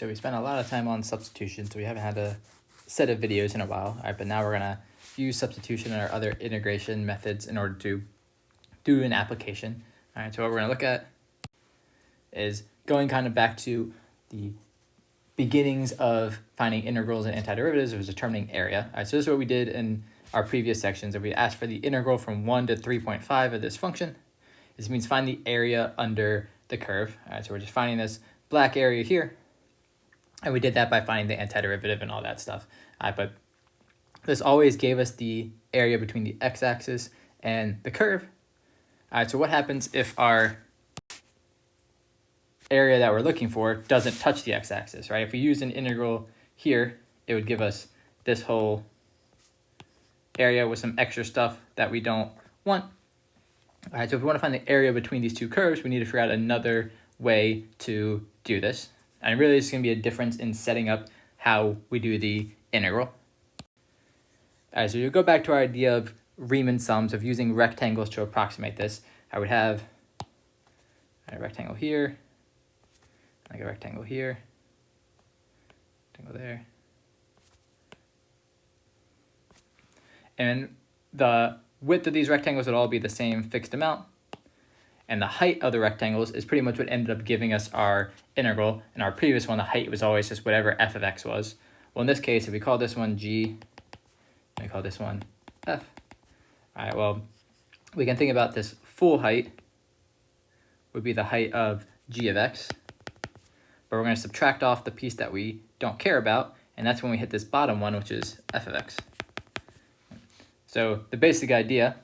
so we spent a lot of time on substitution, so we haven't had a set of videos in a while. All right, but now we're gonna use substitution and our other integration methods in order to do an application. All right, so what we're gonna look at is going kind of back to the beginnings of finding integrals and antiderivatives. It was determining area. All right, so this is what we did in our previous sections. If we asked for the integral from 1 to 3.5 of this function, this means find the area under the curve. All right, so we're just finding this black area here, and we did that by finding the antiderivative and all that stuff. All right, but this always gave us the area between the x-axis and the curve. All right, so what happens if our area that we're looking for doesn't touch the x-axis, right? If we use an integral here, it would give us this whole area with some extra stuff that we don't want. All right, so if we want to find the area between these two curves, we need to figure out another way to do this. And really, it's going to be a difference in setting up how we do the integral. All right, so you go back to our idea of Riemann sums, of using rectangles to approximate this. I would have a rectangle here, like a rectangle here, rectangle there. And the width of these rectangles would all be the same fixed amount. And the height of the rectangles is pretty much what ended up giving us our integral. In our previous one, the height was always just whatever f of x was. Well, in this case, if we call this one g, and we call this one f. All right, well, we can think about this full height would be the height of g of x. But we're going to subtract off the piece that we don't care about, and that's when we hit this bottom one, which is f of x. So the basic idea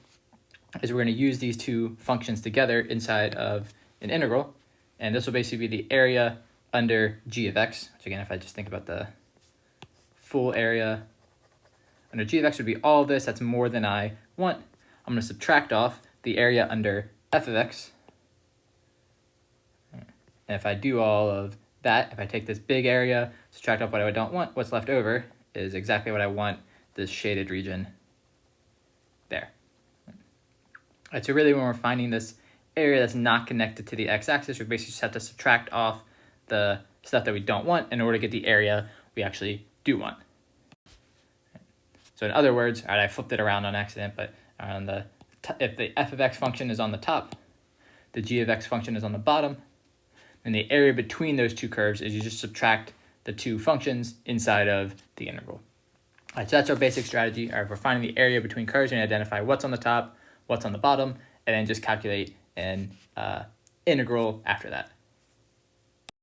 is we're going to use these two functions together inside of an integral, and this will basically be the area under g of x, which again, if I just think about the full area under g of x would be all of this. That's more than I want. I'm going to subtract off the area under f of x. And if I do all of that, if I take this big area, subtract off what I don't want, what's left over is exactly what I want, this shaded region there. All right, so really when we're finding this area that's not connected to the x-axis, we basically just have to subtract off the stuff that we don't want in order to get the area we actually do want. So in other words, all right, I flipped it around on accident, but on if the f of x function is on the top, the g of x function is on the bottom, then the area between those two curves is you just subtract the two functions inside of the integral. All right, so that's our basic strategy. All right, if we're finding the area between curves, we're going to identify what's on the top, what's on the bottom, and then just calculate an integral after that.